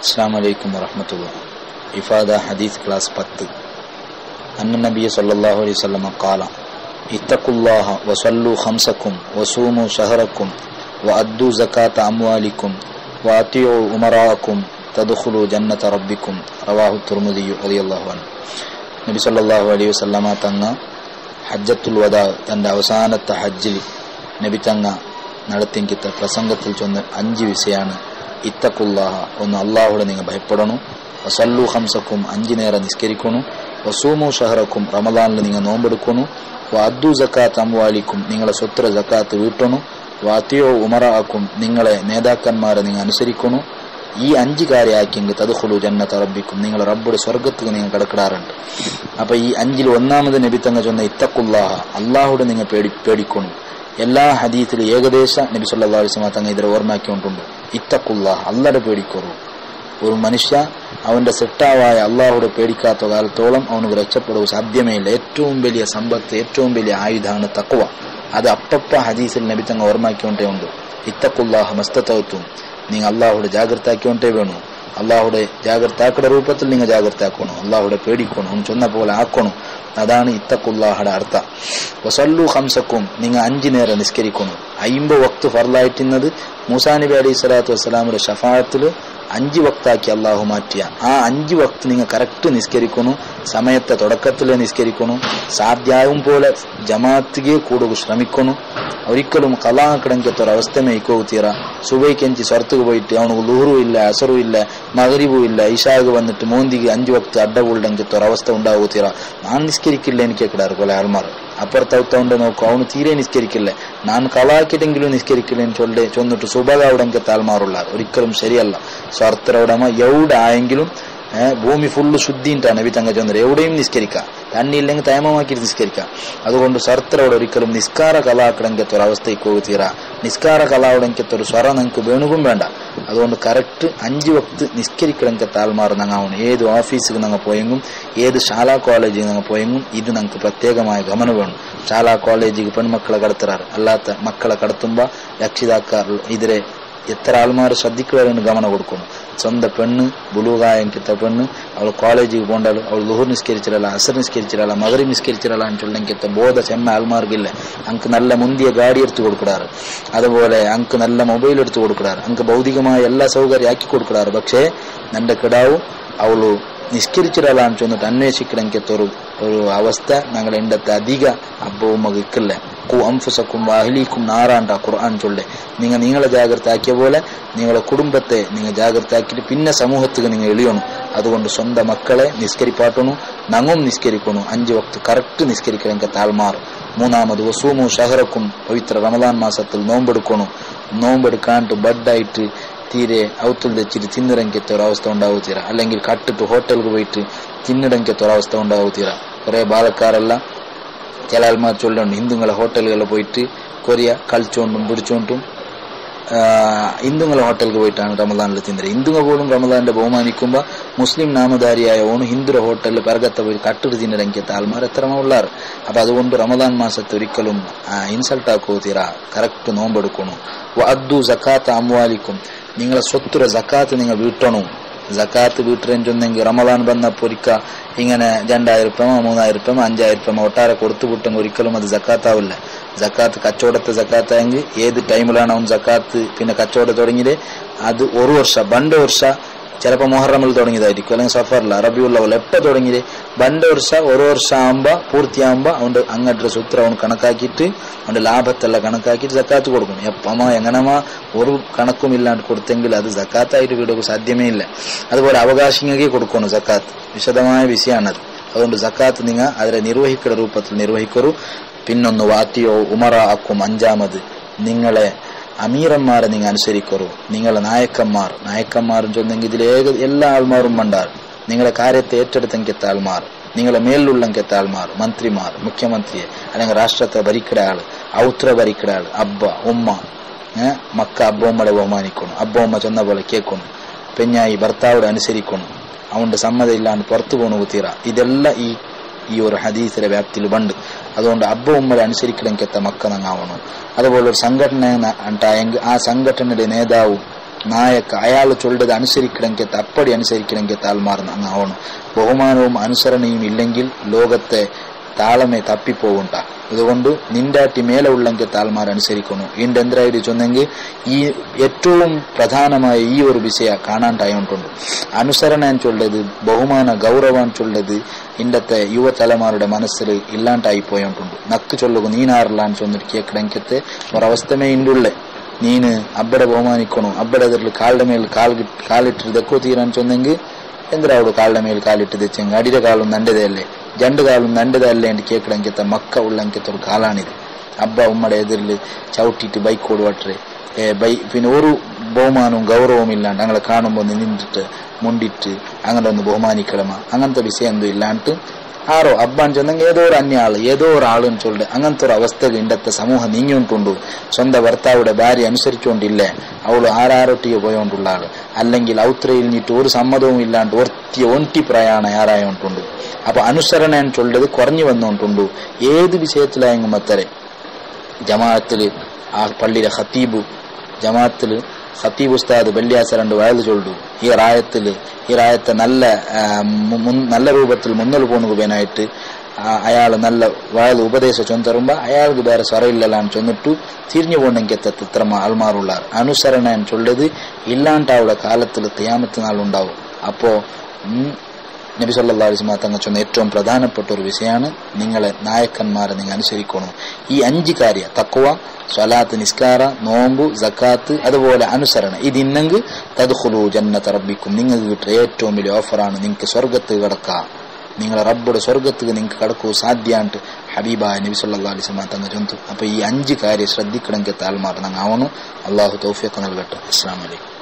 السلام عليكم ورحمة الله. إفادة حديث كلاس 10. أن النبي صلى الله عليه وسلم قال: اتقوا الله وصلوا خمسكم وصوموا شهركم وأدوا زكاة أموالكم وأطيعوا أمراءكم تدخلوا جنة ربكم. رواه الترمذي رضي الله عنه. നബി സല്ലല്ലാഹു അലൈഹി വസല്ലമ തങ്ങ ഹജ്ജത്തുൽ വദാ തന്റെ അവസാനത്തെ ഹജ്ജിൽ നബി തങ്ങ നടത്തിയ പ്രസംഗത്തിൽ ചൊന്ന 5 വിഷയമാണ്. ഇത്തഖുല്ലാഹ, ഒന്ന് അള്ളാഹുടെ നിങ്ങൾ ഭയപ്പെടണം. വസല്ലു ഖംസക്കും, 5 നേരം നിസ്കരിക്കണം. വസൂമു ഷഹറക്കും, റമദാനിൽ നിങ്ങൾ നോമ്പെടുക്കണം. വഅദ്ദു സകാത്ത് അംവാലിക്കും, നിങ്ങളെ സ്വത്ര സകാത്ത് വീട്ടണം. വഅതിഉ ഉമറാഅക്കും, നിങ്ങളെ നേതാക്കന്മാരെ നിങ്ങൾ അനുസരിക്കണം. ഈ 5 കാര്യമാക്കിയെങ്കിൽ തദ്ഖുലു ജന്നത റബ്ബിക്കും, നിങ്ങളെ റബ്ബുടെ സ്വർഗത്തിൽ നിങ്ങൾ കിടക്കിടാറുണ്ട്. അപ്പൊ ഈ 5-ൽ ഒന്നാമത് നബി തങ്ങ ചൊന്ന ഇത്തഖുല്ലാഹ, അള്ളാഹുടെ നിങ്ങൾ പേടിക്കണം. എല്ലാ ഹദീസിലും ഏകദേശം നബി സല്ലല്ലാഹു അലൈഹി വസല്ലം തങ്ങ ഇതിനെ ഓർമ്മാക്കിക്കൊണ്ടുണ്ട്. ഇത്തഖുല്ലാഹ, അള്ളാഹുടെ പേടിക്കോറു. ഒരു മനുഷ്യ അവന്റെ സെട്ടാവായ അള്ളാഹുടെ പേടിക്കാത്ത കാലത്തോളം അവന് രക്ഷപ്പെടുക സാധ്യമേ ഇല്ല. ഏറ്റവും വലിയ സമ്പത്ത്, ഏറ്റവും വലിയ ആയുധമാണ് തഖ്വ. അത് അപ്പപ്പ ഹദീസിൽ നബി തങ്ങ ഓർമ്മാക്കിക്കൊണ്ടേ ഉണ്ട്. ഇത്തഖുല്ലാഹ മസ്തതൗതും, നിങ്ങൾ അള്ളാഹുടെ ജാഗ്രതാക്കിക്കൊണ്ടേ വേണു. അള്ളാഹുടെ ജാഗ്രതാക്കയുടെ രൂപത്തിൽ നിങ്ങൾ ജാഗ്രതാക്കണം. അള്ളാഹുടെ പേടിക്കണം, ചൊന്ന പോലെ ആക്കണം. അതാണ് ഇത്തഖുല്ലാഹയുടെ അർത്ഥം. വസല്ലു ഖംസക്കും, നിങ്ങൾ 5 നേരം നിസ്കരിക്കണം. 50 വക്ത് ഫർലായിട്ടുന്നത് മൂസാ നബി അലൈഹി സ്വലാത്തു വസ്സലാമിന്റെ ഷഫാഅത്തിൽ 5 വക്താക്കി അള്ളാഹു മാറ്റിയ ആ 5 വക്ത് നിങ്ങൾ കറക്റ്റ് നിസ്കരിക്കണം. സമയത്തെ തുടക്കത്തിലെ നിസ്കരിക്കണം. സാധ്യവും പോലെ ജമാഅത്തിಗೆ കൂടുക ശ്രമിക്കണം. ഒരിക്കലും കലാക്കിടങ്കത്തൊരവസ്ഥമേ ഇക്കോത്തീറ. സുബൈക്കഞ്ചി സ്വർത്തുക്ക് പോയിട്ട് അവനക്ക് ലുഹറും ഇല്ല, അസറും ഇല്ല, മഗ്രിബും ഇല്ല, ഇഷാഗ് വന്നിട്ട് മോന്തിക്ക് 5 വക്ത് അഡ്ഡപുള്ളങ്കത്തൊരവസ്ഥ ഉണ്ടാകൂത്തീറ. ഞാൻ നിസ്കരിക്കില്ല, എനിക്ക് കിടാറ് പോലെ ആൾമാർ അപ്പുറത്തൗത്തോണ്ട് നോക്കും, അവന് തീരെ നിസ്കരിക്കില്ല. ഞാൻ കളാക്കിട്ടെങ്കിലും നിസ്കരിക്കില്ല എന്ന് ചൊന്നിട്ട് സുബകാവിടങ്കത്തെ ആൾമാറുള്ള ഒരിക്കലും ശരിയല്ല. സ്വാർത്ഥരവിടമ എവിടെ ആയെങ്കിലും ഭൂമി ഫുള്ള് ശുദ്ധിയിട്ടാണ് നബി തങ്ങ ചൊന്നത്. എവിടെയും നിസ്കരിക്കാം, തണ്ണി ഇല്ലെങ്കിൽ തയമമാക്കിയിട്ട് നിസ്കരിക്കാം. അതുകൊണ്ട് സ്വാർത്ഥരോട് ഒരിക്കലും നിസ്കാര കലാക്കിടങ്കത്തൊരു അവസ്ഥയ്ക്ക് പോകത്തീറ. നിസ്കാര കലാവിടങ്കത്തൊരു സ്വറ നിങ്ങൾക്ക് വേണുകും വേണ്ട. അതുകൊണ്ട് കറക്റ്റ് 5 വക്ത് നിസ്കരിക്കിടങ്കത്തെ ആൾമാർ ഞങ്ങൾ ഏത് ഓഫീസിൽ ഞങ്ങൾ പോയെങ്കിലും ഏത് ശാലാ കോളേജിൽ ഞങ്ങൾ പോയെങ്കിലും ഇത് ഞങ്ങൾക്ക് പ്രത്യേകമായ ഗമനം വേണം. ശാലാ കോളേജിൽ പെൺമക്കളെ കടത്തുറാറ്, അല്ലാത്ത മക്കളെ കടത്തുമ്പോൾ രക്ഷിതാക്കാർ ഇതിരെ എത്ര ആൾമാർ ശ്രദ്ധിക്കുവാനും ഗമനം കൊടുക്കണം. സ്വന്തം പെണ്ണ് ബുലൂഗായങ്കിത്ത പെണ്ണ് അവൾ കോളേജിൽ പോകണ്ടാലും അവൾ ലുഹർ നിസ്കരിച്ചിരല്ല, അസർ നിസ്കരിച്ചിരല്ല, മഗ്രിബ് നിസ്കരിച്ചിരല്ല എന്ന് ചൊല്ലെങ്കിത്ത ബോധ ചെമ്മ ആൾമാർക്കില്ല. അങ്ക് നല്ല മുന്തിയ ഗാഡി എടുത്തു കൊടുക്കിടാറ്, അതുപോലെ അങ്ക് നല്ല മൊബൈൽ എടുത്തു കൊടുക്കിടാറ്, അങ്ക് ഭൗതികമായ എല്ലാ സൗകര്യം ആക്കി കൊടുക്കിടാറ്. പക്ഷേ നിന്റെ കിടാവ് അവള് നിസ്കരിച്ചിരല്ല എന്ന് ചൊന്നിട്ട് അന്വേഷിക്കണമെങ്കിൽ ഒരു അവസ്ഥ ഞങ്ങൾ ഇണ്ടത്തെ അധിക അബ്ബവും മകിക്കില്ല. അംഫുസക്കും വാഹിലിക്കും നാറാണ്ട ഖുർആൻ ചൊല്ലേ. നിങ്ങളെ ജാഗ്രത ആക്കിയ പോലെ നിങ്ങളെ കുടുംബത്തെ നിങ്ങൾ ജാഗ്രത ആക്കിയിട്ട് പിന്നെ സമൂഹത്തിന് നിങ്ങൾ എളിയണം. അതുകൊണ്ട് സ്വന്തം മക്കളെ നിസ്കരിപ്പാട്ടണം, ഞങ്ങും നിസ്കരിക്കണം. 5 വക്ത് കറക്റ്റ് നിസ്കരിക്കണമെങ്കിൽ താൽമാർ. മൂന്നാമത് വസൂമു ഷഹറക്കും, പവിത്ര റമദാൻ മാസത്തിൽ നോമ്പെടുക്കണം. നോമ്പെടുക്കാണ്ട് ബഡായിട്ട് തീരെ ഔത്തുൽ വെച്ചിട്ട് തിന്നിടങ്കത്തെ ഒരവസ്ഥ ഉണ്ടാവുത്തീര. അല്ലെങ്കിൽ കട്ടിട്ട് ഹോട്ടലിൽ പോയിട്ട് തിന്നിടങ്കത്തെ ഒരവസ്ഥ ഉണ്ടാവുത്തീര. കുറെ ബാലക്കാരെല്ലാം ചില ആൾമാർ ചൊല്ലുണ്ട്, ഹിന്ദുങ്ങളെ ഹോട്ടലുകളിൽ പോയിട്ട് കൊറിയ കളിച്ചോണ്ടും പിടിച്ചോണ്ടും ഹിന്ദുങ്ങളെ ഹോട്ടലിൽ പോയിട്ടാണ് റമദാനിൽ തിന്നത്. ഹിന്ദുങ്ങൾ പോലും റമദാന്റെ ബഹുമാനിക്കുമ്പോൾ മുസ്ലിം നാമധാരിയായ ഓണ് ഹിന്ദുര ഹോട്ടലിൽ പെരകത്തെ പോയി കട്ടിട്ട് തിന്നിടങ്കിയത്തെ ആൾമാർ എത്രമോ ഉള്ളാറ്. അപ്പൊ അതുകൊണ്ട് റമദാൻ മാസത്തെ ഒരിക്കലും ഇൻസൾട്ട് ആക്കോ തീര, കറക്റ്റ് നോമ്പെടുക്കണം. വഅദ്ദു സകാത്ത അംവാലിക്കും, നിങ്ങളെ സ്വത്തുര സക്കാത്ത് നിങ്ങൾ വീട്ടണം. സക്കാത്ത് വീട്ടിലെങ്കിൽ റമദാൻ വന്നപ്പോൾ ഒരിക്ക ഇങ്ങനെ 2000 രൂപ 3000 രൂപ 5000 രൂപ ഒട്ടാരെ കൊടുത്തു വിട്ടെങ്കിൽ ഒരിക്കലും അത് സക്കാത്താവില്ല. സക്കാത്ത് കച്ചവടത്തെ സക്കാത്തായെങ്കിൽ ഏത് ടൈമിലാണ് അവൻ സക്കാത്ത് പിന്നെ കച്ചവടം തുടങ്ങിയത്, അത് 1 വർഷം 2 വർഷം ചിലപ്പോൾ മുഹറമിൽ തുടങ്ങിയതായിരിക്കും, അല്ലെങ്കിൽ സഫറിൽ റബിയുൽ അവൽ എപ്പോൾ തുടങ്ങിയത് 2 വർഷം 1 വർഷം ആകുമ്പോൾ പൂർത്തിയാകുമ്പോൾ അവൻ്റെ അങ്ങോട്ട് സൂത്ര അവൻ കണക്കാക്കിയിട്ട് അവൻ്റെ ലാഭത്തെല്ലാം കണക്കാക്കിയിട്ട് സക്കാത്ത് കൊടുക്കും. എപ്പമോ എങ്ങനെമോ ഒരു കണക്കും ഇല്ലാണ്ട് കൊടുത്തെങ്കിൽ അത് സക്കാത്തായിട്ട് വീടുക സാധ്യമേ ഇല്ല. അതുപോലെ അവകാശികൾക്ക് കൊടുക്കണം സക്കാത്ത്, വിശദമായ വിഷയമാണത്. അതുകൊണ്ട് സക്കാത്ത് നിങ്ങൾ അതിനെ നിർവഹിക്കുന്ന രൂപത്തിൽ നിർവഹിക്കൂ. പിന്നൊന്ന് വാത്തിയോ ഉമറ ആക്കും, 5-മത് നിങ്ങളെ അമീറന്മാരെ നിങ്ങൾ അനുസരിക്കറു. നിങ്ങളെ നായക്കന്മാരും ചൊന്നെങ്കിൽ ഇതിലെ എല്ലാ ആൾമാരും മണ്ടാർ. നിങ്ങളെ കാര്യത്തെ ഏറ്റെടുത്തെങ്കിത്ത ആൾമാർ, നിങ്ങളെ മേലിലുള്ളെങ്കിത്ത ആൾമാർ, മന്ത്രിമാർ, മുഖ്യമന്ത്രിയെ അല്ലെങ്കിൽ രാഷ്ട്രത്തെ ഭരിക്കുന്ന ആള്, ഔത്ര ഭരിക്കുന്ന ആള്, അബ്ബ ഉമ്മ, മക്ക അബ്ബമ്മടെ ബഹുമാനിക്കണം. അബ്ബമ്മ ചെന്ന പോലെ കേൾക്കണം. പെഞ്ഞായി ഭർത്താവിടെ അനുസരിക്കണം. അവന്റെ സമ്മതം ഇല്ലാണ്ട് പുറത്തു പോകണു തീറ. ഇതെല്ലാം ഈ ഒരു ഹദീസിലെ വ്യാപ്തിയിൽ ഉണ്ട്. അതുകൊണ്ട് അബ്ബ ഉമ്മരെ അനുസരിക്കണമെങ്കിൽ മക്ക നങ്ങാവണം. അതുപോലെ ഒരു സംഘടന ഉണ്ടായെങ്കിൽ ആ സംഘടനയുടെ നേതാവും നായക അയാൾ ചൊല്ലത് അനുസരിക്കണമെങ്കിൽ അപ്പടി അനുസരിക്കണമെങ്കിൽ താൽമാറുന്ന അങ്ങ് ആവണം. ബഹുമാനവും അനുസരണയും ഇല്ലെങ്കിൽ ലോകത്തെ താളമേ തപ്പിപ്പോവുണ്ട. അതുകൊണ്ട് നിന്റാട്ടി മേലെ ഉള്ളെങ്കിൽ താൽമാർ അനുസരിക്കണം. ഈണ്ട് എന്തായിട്ട് ചൊന്നെങ്കിൽ ഈ ഏറ്റവും പ്രധാനമായ ഈ ഒരു വിഷയ കാണാണ്ടായോണ്ടുണ്ട്. അനുസരണ ചൊല്ലത് ബഹുമാന ഗൗരവം ചൊല്ലത് ഇന്നത്തെ യുവതലമാരുടെ മനസ്സിൽ ഇല്ലാണ്ടായി പോയോണ്ടുണ്ട്. നക്ക് ചൊല്ലുക നീനാറില്ലാന്ന് ചൊന്നിട്ട് കേൾക്കണമെങ്കത്തെ ഒരവസ്ഥമേ ഇണ്ടുള്ളേ. നീന് അബ്ബടെ ബഹുമാനിക്കണു, അബ്ബടെ എതിരിൽ കാലിന്റെ മേൽ കാലിട്ട് തെക്കോ തീരാൻ ചൊന്നെങ്കിൽ എന്തിനാ അവള് കാലിന്റെ മേൽ കാലിട്ട് തെച്ചെങ്കിൽ അടിയുടെ കാലും നണ്ടതേ അല്ലേ, രണ്ട് കാലും നണ്ടതല്ലേ എന്ന് കേൾക്കണമെങ്കിൽ മക്ക ഉള്ളെങ്കിൽ ഒരു കാലാണിത്. അബ്ബ ഉമ്മയുടെ എതിരിൽ ചവിട്ടിയിട്ട് ബൈക്ക് ഓടുവട്ടെ പിന്നെ ഒരു ബഹുമാനവും ഗൗരവവും ഇല്ലാണ്ട് ഞങ്ങളെ കാണുമ്പോൾ നിന്നിട്ട് മുണ്ടിട്ട് അങ്ങനെ ഒന്ന് ബഹുമാനിക്കണമ അങ്ങനത്തെ വിഷയം എന്തോ ഇല്ലാണ്ട് ആരോ അബ്ബാൻ ചെന്നെങ്കിൽ ഏതോ ഒരു അന്യാള് ഏതോ ഒരാളെന്ന് ചൊല്ല് അങ്ങനത്തെ ഒരു അവസ്ഥകൾ ഇന്നത്തെ സമൂഹം നീങ്ങിക്കൊണ്ടുണ്ട്. സ്വന്തം ഭർത്താവിടെ ഭാര്യ അനുസരിച്ചുകൊണ്ടില്ലേ, അവള് ആരാരൊട്ടിയെ പോയോണ്ടുള്ള ആള്, അല്ലെങ്കിൽ ഔത്രയിൽ നിന്നിട്ട് ഒരു സമ്മതവും ഇല്ലാണ്ട് ഒന്തി പ്രയാണ ആരായോണ്ടുണ്ട്. അപ്പൊ അനുസരണ ചൊല്ലത് കുറഞ്ഞു വന്നോണ്ടുണ്ട്. ഏത് വിഷയത്തിലായെങ്കിലും അത്തരെ ജമാഅത്തില് ആ പള്ളിയിലെ ജമാഅത്തില് ഖത്തീബ് ഉസ്താദ് വെള്ളിയാഴ്ച 2 വയത് ചൊല്ലു. ഈ റായത്തെ നല്ല രൂപത്തിൽ മുന്നോട്ട് പോകുന്നതിനായിട്ട് അയാൾ നല്ല വയത് ഉപദേശം ചൊന്തറുമ്പോ അയാൾക്ക് വേറെ സ്വറയില്ലാന്ന് ചൊന്നിട്ടു തിരിഞ്ഞു പോകണമെങ്കിൽ ഇത്ര ആൾമാറുള്ള അനുസരണ ചൊല്ലത് ഇല്ലാണ്ടാവുള്ള കാലത്തിൽ ഖിയാമത്ത് നാളുണ്ടാവും. അപ്പോ നബി സല്ലല്ലാഹു അലൈഹി വസല്ലം തങ്ങൾ ചൊന്ന ഏറ്റവും പ്രധാനപ്പെട്ട ഒരു വിഷയമാണ് നിങ്ങളെ നായകന്മാരെ നിങ്ങൾ അനുസരിക്കണം. ഈ 5 കാര്യ തഖ്വ, സ്വലാത്ത്, നിസ്കാര, നോമ്പ്, സക്കാത്ത്, അതുപോലെ അനുസരണ, ഇതിന്നെങ്കിൽ തദ്ഖുലു ജന്നത റബ്ബിക്കും, നിങ്ങൾക്ക് കിട്ടുന്ന ഏറ്റവും വലിയ ഓഫറാണ്. നിങ്ങൾക്ക് സ്വർഗത്ത് കിടക്കാം, നിങ്ങളെ റബ്ബുടെ സ്വർഗത്ത് നിങ്ങൾക്ക് കിടക്കൂ സാധ്യാണ്ട് ഹബീബായ നബി സല്ലല്ലാഹു അലൈഹി വസല്ലം തങ്ങൾ ചൊന്തു. അപ്പൊ ഈ 5 കാര്യം ശ്രദ്ധിക്കണമെങ്കിൽ താൽമാർ നങ്ങാവണം. അള്ളാഹു തൗഫീഖ് നൽകട്ടെ. അസ്സലാമു അലൈക്കും.